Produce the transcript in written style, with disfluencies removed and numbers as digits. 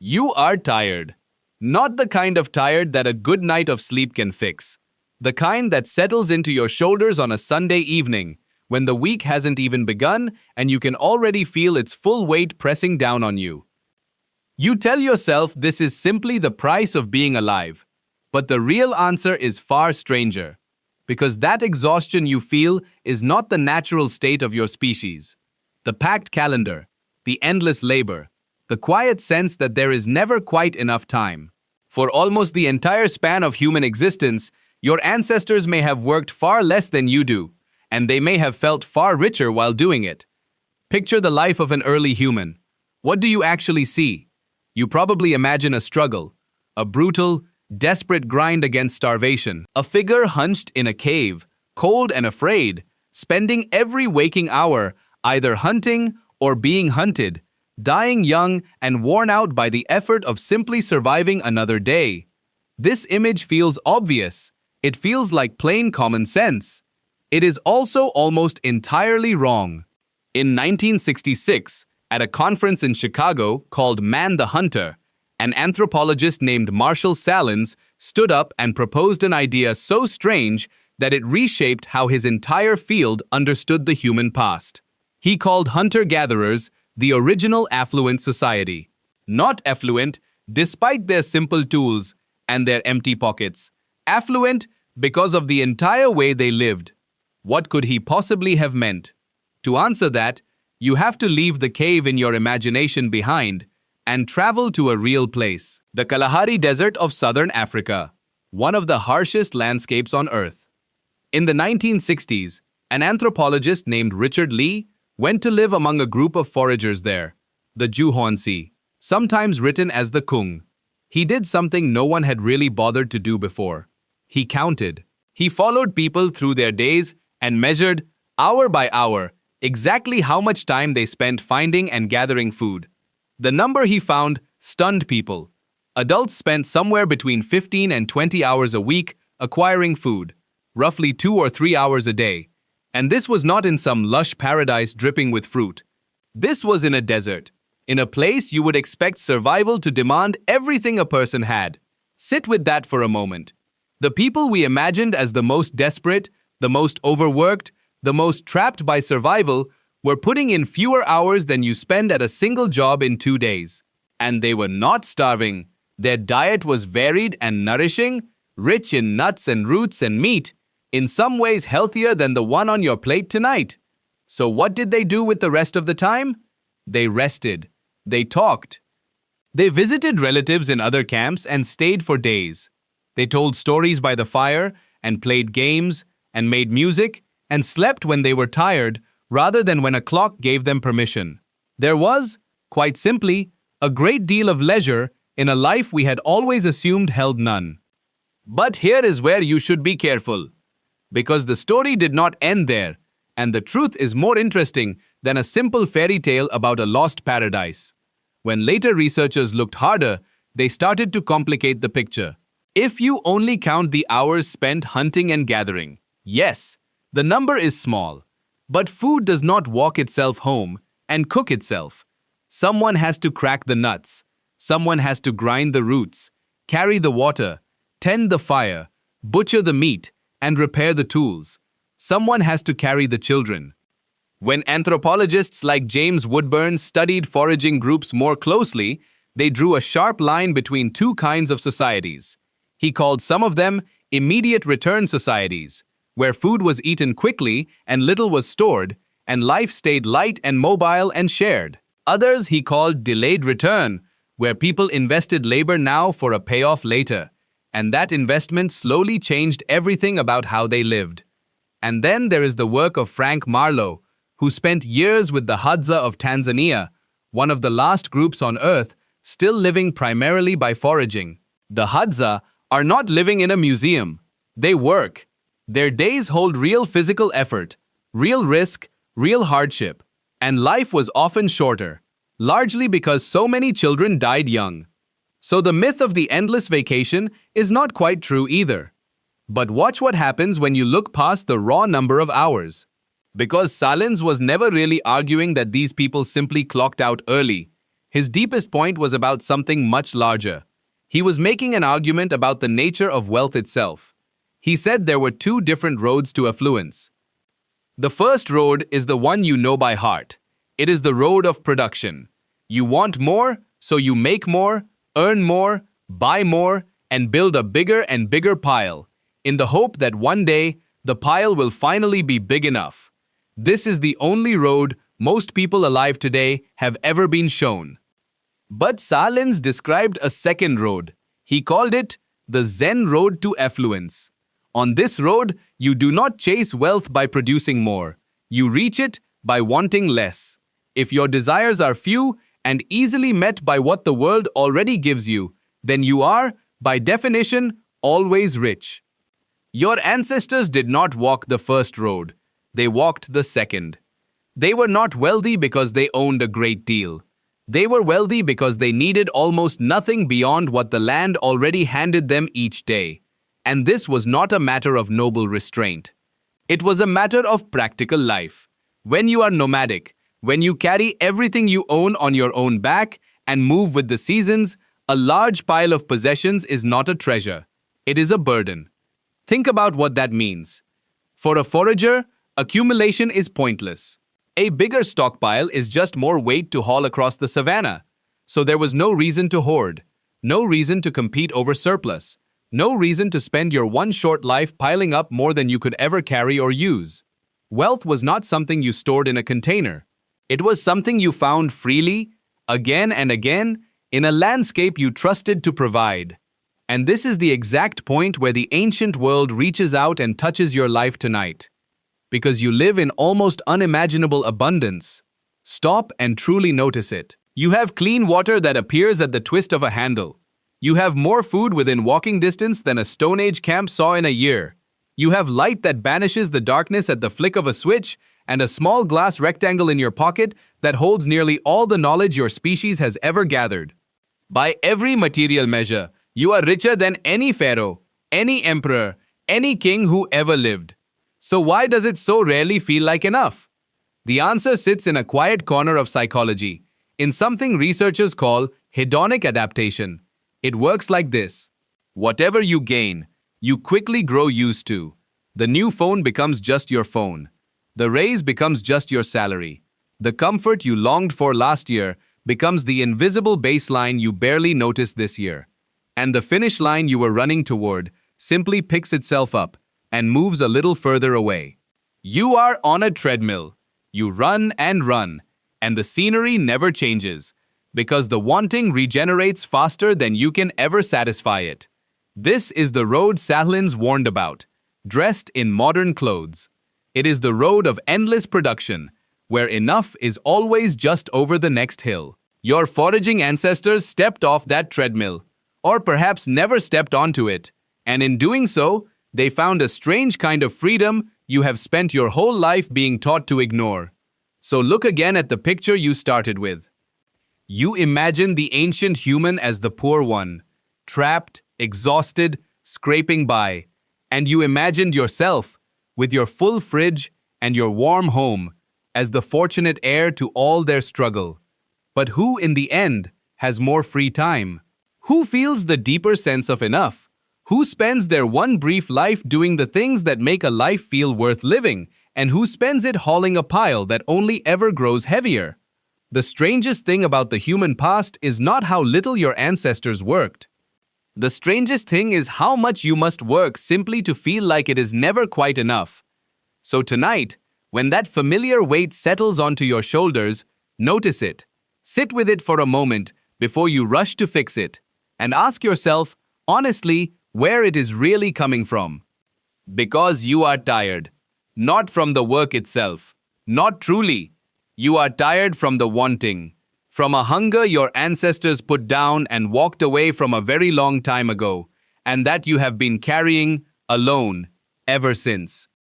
You are tired. Not the kind of tired that a good night of sleep can fix. The kind that settles into your shoulders on a Sunday evening, when the week hasn't even begun and you can already feel its full weight pressing down on you. You tell yourself this is simply the price of being alive. But the real answer is far stranger. Because that exhaustion you feel is not the natural state of your species. The packed calendar, the endless labor, the quiet sense that there is never quite enough time. For almost the entire span of human existence, your ancestors may have worked far less than you do, and they may have felt far richer while doing it. Picture the life of an early human. What do you actually see? You probably imagine a struggle, a brutal, desperate grind against starvation. A figure hunched in a cave, cold and afraid, spending every waking hour either hunting or being hunted, dying young and worn out by the effort of simply surviving another day. This image feels obvious. It feels like plain common sense. It is also almost entirely wrong. In 1966, at a conference in Chicago called Man the Hunter, an anthropologist named Marshall Sahlins stood up and proposed an idea so strange that it reshaped how his entire field understood the human past. He called hunter-gatherers the original affluent society. Not affluent, despite their simple tools and their empty pockets. Affluent because of the entire way they lived. What could he possibly have meant? To answer that, you have to leave the cave in your imagination behind and travel to a real place. The Kalahari Desert of southern Africa, one of the harshest landscapes on Earth. In the 1960s, an anthropologist named Richard Lee went to live among a group of foragers there, the Juhonsi, sometimes written as the Kung. He did something no one had really bothered to do before. He counted. He followed people through their days and measured, hour by hour, exactly how much time they spent finding and gathering food. The number he found stunned people. Adults spent somewhere between 15 and 20 hours a week acquiring food, roughly 2 or 3 hours a day. And this was not in some lush paradise dripping with fruit. This was in a desert, in a place you would expect survival to demand everything a person had. Sit with that for a moment. The people we imagined as the most desperate, the most overworked, the most trapped by survival were putting in fewer hours than you spend at a single job in 2 days. And they were not starving. Their diet was varied and nourishing, rich in nuts and roots and meat, in some ways healthier than the one on your plate tonight. So what did they do with the rest of the time? They rested. They talked. They visited relatives in other camps and stayed for days. They told stories by the fire and played games and made music and slept when they were tired rather than when a clock gave them permission. There was, quite simply, a great deal of leisure in a life we had always assumed held none. But here is where you should be careful. Because the story did not end there, and the truth is more interesting than a simple fairy tale about a lost paradise. When later researchers looked harder, they started to complicate the picture. If you only count the hours spent hunting and gathering, yes, the number is small. But food does not walk itself home and cook itself. Someone has to crack the nuts. Someone has to grind the roots, carry the water, tend the fire, butcher the meat, and repair the tools. Someone has to carry the children. When anthropologists like James Woodburn studied foraging groups more closely, they drew a sharp line between two kinds of societies. He called some of them immediate return societies, where food was eaten quickly and little was stored, and life stayed light and mobile and shared. Others he called delayed return, where people invested labor now for a payoff later, and that investment slowly changed everything about how they lived. And then there is the work of Frank Marlowe, who spent years with the Hadza of Tanzania, one of the last groups on Earth still living primarily by foraging. The Hadza are not living in a museum. They work. Their days hold real physical effort, real risk, real hardship, and life was often shorter, largely because so many children died young. So the myth of the endless vacation is not quite true either. But watch what happens when you look past the raw number of hours. Because Sahlins was never really arguing that these people simply clocked out early. His deepest point was about something much larger. He was making an argument about the nature of wealth itself. He said there were two different roads to affluence. The first road is the one you know by heart. It is the road of production. You want more, so you make more, earn more, buy more, and build a bigger and bigger pile, in the hope that one day, the pile will finally be big enough. This is the only road most people alive today have ever been shown. But Sahlins described a second road. He called it the Zen road to affluence. On this road, you do not chase wealth by producing more. You reach it by wanting less. If your desires are few and easily met by what the world already gives you, then you are, by definition, always rich. Your ancestors did not walk the first road. They walked the second. They were not wealthy because they owned a great deal. They were wealthy because they needed almost nothing beyond what the land already handed them each day. And this was not a matter of noble restraint. It was a matter of practical life. When you are nomadic, when you carry everything you own on your own back and move with the seasons, a large pile of possessions is not a treasure. It is a burden. Think about what that means. For a forager, accumulation is pointless. A bigger stockpile is just more weight to haul across the savannah. So there was no reason to hoard, no reason to compete over surplus, no reason to spend your one short life piling up more than you could ever carry or use. Wealth was not something you stored in a container. It was something you found freely, again and again, in a landscape you trusted to provide. And this is the exact point where the ancient world reaches out and touches your life tonight. Because you live in almost unimaginable abundance. Stop and truly notice it. You have clean water that appears at the twist of a handle. You have more food within walking distance than a Stone Age camp saw in a year. You have light that banishes the darkness at the flick of a switch, and a small glass rectangle in your pocket that holds nearly all the knowledge your species has ever gathered. By every material measure, you are richer than any pharaoh, any emperor, any king who ever lived. So why does it so rarely feel like enough? The answer sits in a quiet corner of psychology, in something researchers call hedonic adaptation. It works like this. Whatever you gain, you quickly grow used to. The new phone becomes just your phone. The raise becomes just your salary. The comfort you longed for last year becomes the invisible baseline you barely noticed this year. And the finish line you were running toward simply picks itself up and moves a little further away. You are on a treadmill. You run, and the scenery never changes, because the wanting regenerates faster than you can ever satisfy it. This is the road Sahlins warned about, dressed in modern clothes. It is the road of endless production, where enough is always just over the next hill. Your foraging ancestors stepped off that treadmill, or perhaps never stepped onto it, and in doing so, they found a strange kind of freedom you have spent your whole life being taught to ignore. So look again at the picture you started with. You imagine the ancient human as the poor one, trapped, exhausted, scraping by, and you imagined yourself, with your full fridge and your warm home, as the fortunate heir to all their struggle. But who, in the end, has more free time? Who feels the deeper sense of enough? Who spends their one brief life doing the things that make a life feel worth living, and who spends it hauling a pile that only ever grows heavier? The strangest thing about the human past is not how little your ancestors worked. The strangest thing is how much you must work simply to feel like it is never quite enough. So tonight, when that familiar weight settles onto your shoulders, notice it. Sit with it for a moment before you rush to fix it, and ask yourself, honestly, where it is really coming from. Because you are tired. Not from the work itself. Not truly. You are tired from the wanting. From a hunger your ancestors put down and walked away from a very long time ago, and that you have been carrying alone ever since.